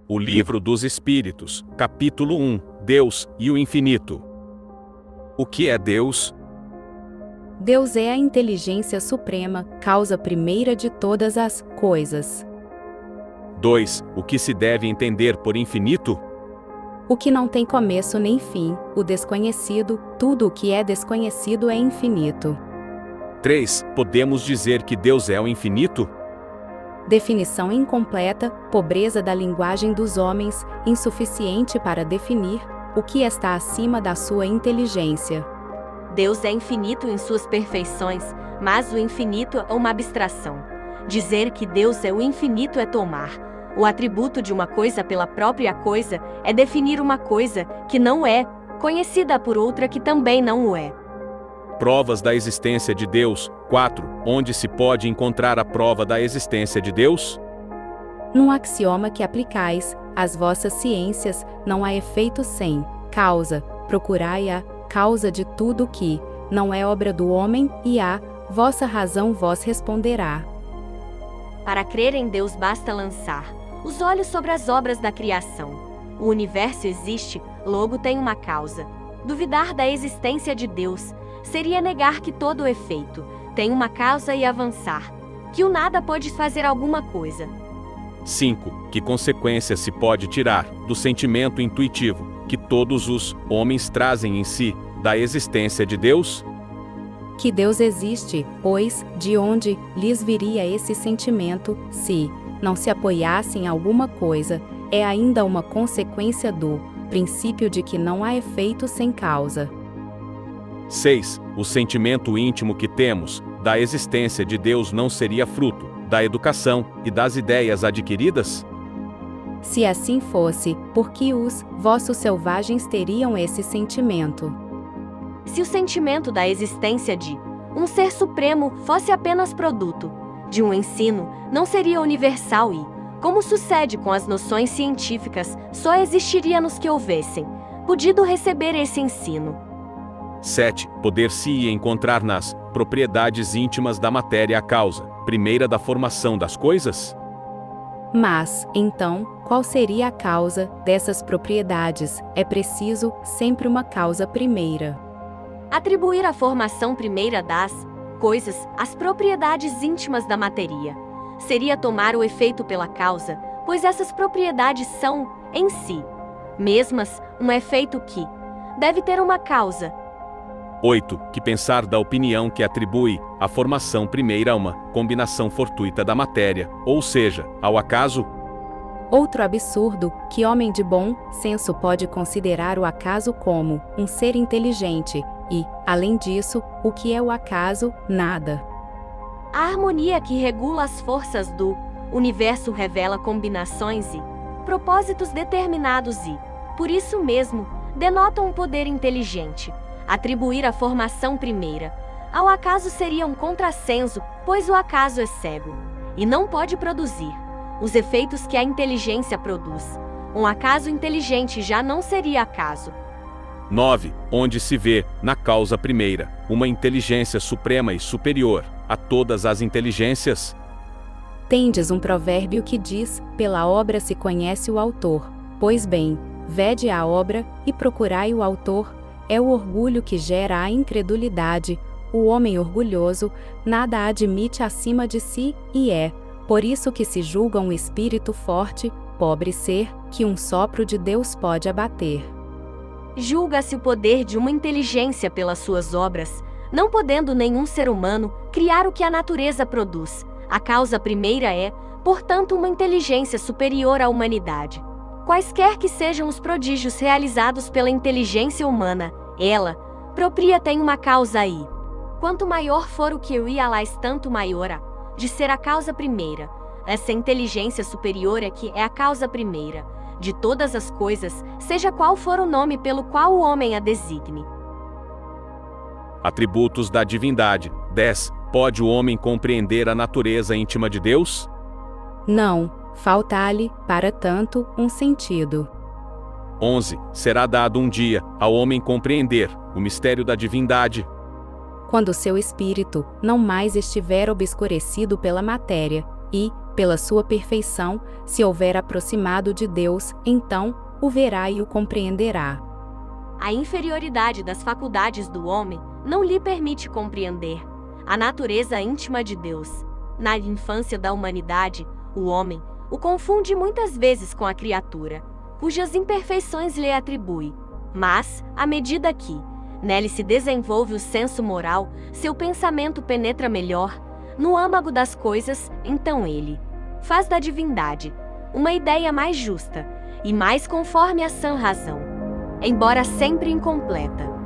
O Livro dos Espíritos, capítulo 1, Deus e o Infinito. O que é Deus? Deus é a inteligência suprema, causa primeira de todas as coisas. 2. O que se deve entender por infinito? O que não tem começo nem fim, o desconhecido, tudo o que é desconhecido é infinito. 3. Podemos dizer que Deus é o infinito? Definição incompleta, pobreza da linguagem dos homens, insuficiente para definir o que está acima da sua inteligência. Deus é infinito em suas perfeições, mas o infinito é uma abstração. Dizer que Deus é o infinito é tomar o atributo de uma coisa pela própria coisa, é definir uma coisa que não é conhecida por outra que também não o é. Provas da existência de Deus. 4. Onde se pode encontrar a prova da existência de Deus? Num axioma que aplicais às vossas ciências, não há efeito sem causa. Procurai a causa de tudo que não é obra do homem, e a vossa razão vos responderá. Para crer em Deus basta lançar os olhos sobre as obras da criação. O universo existe, logo tem uma causa. Duvidar da existência de Deus seria negar que todo o efeito tem uma causa e avançar que o nada pode fazer alguma coisa. 5. Que consequência se pode tirar do sentimento intuitivo que todos os homens trazem em si da existência de Deus? Que Deus existe, pois, de onde lhes viria esse sentimento, se não se apoiasse em alguma coisa, é ainda uma consequência do princípio de que não há efeito sem causa. 6. O sentimento íntimo que temos da existência de Deus não seria fruto da educação e das ideias adquiridas? Se assim fosse, por que os vossos selvagens teriam esse sentimento? Se o sentimento da existência de um ser supremo fosse apenas produto de um ensino, não seria universal e, como sucede com as noções científicas, só existiria nos que houvessem podido receber esse ensino. 7. Poder-se encontrar nas propriedades íntimas da matéria a causa primeira da formação das coisas? Mas, então, qual seria a causa dessas propriedades? É preciso sempre uma causa primeira. Atribuir a formação primeira das coisas às propriedades íntimas da matéria seria tomar o efeito pela causa, pois essas propriedades são, em si mesmas, um efeito que deve ter uma causa. 8. Que pensar da opinião que atribui a formação primeira a uma combinação fortuita da matéria, ou seja, ao acaso? Outro absurdo, que homem de bom senso pode considerar o acaso como um ser inteligente, e, além disso, o que é o acaso? Nada. A harmonia que regula as forças do universo revela combinações e propósitos determinados e, por isso mesmo, denota um poder inteligente. Atribuir a formação primeira ao acaso seria um contrassenso, pois o acaso é cego e não pode produzir os efeitos que a inteligência produz. Um acaso inteligente já não seria acaso. 9. Onde se vê, na causa primeira, uma inteligência suprema e superior a todas as inteligências? Tendes um provérbio que diz: pela obra se conhece o autor. Pois bem, vede a obra e procurai o autor. É o orgulho que gera a incredulidade. O homem orgulhoso nada admite acima de si, e é por isso que se julga um espírito forte, pobre ser, que um sopro de Deus pode abater. Julga-se o poder de uma inteligência pelas suas obras, não podendo nenhum ser humano criar o que a natureza produz. A causa primeira é, portanto, uma inteligência superior à humanidade. Quaisquer que sejam os prodígios realizados pela inteligência humana, ela própria tem uma causa aí. Quanto maior for o que realize, tanto maior há de ser a causa primeira. Essa inteligência superior é que é a causa primeira de todas as coisas, seja qual for o nome pelo qual o homem a designe. Atributos da divindade. 10. Pode o homem compreender a natureza íntima de Deus? Não, falta-lhe, para tanto, um sentido. 11. Será dado um dia ao homem compreender o mistério da divindade? Quando seu espírito não mais estiver obscurecido pela matéria, e, pela sua perfeição, se houver aproximado de Deus, então o verá e o compreenderá. A inferioridade das faculdades do homem não lhe permite compreender a natureza íntima de Deus. Na infância da humanidade, o homem o confunde muitas vezes com a criatura, cujas imperfeições lhe atribui. Mas, à medida que nele se desenvolve o senso moral, seu pensamento penetra melhor no âmago das coisas, então ele faz da divindade uma ideia mais justa e mais conforme à sã razão, embora sempre incompleta.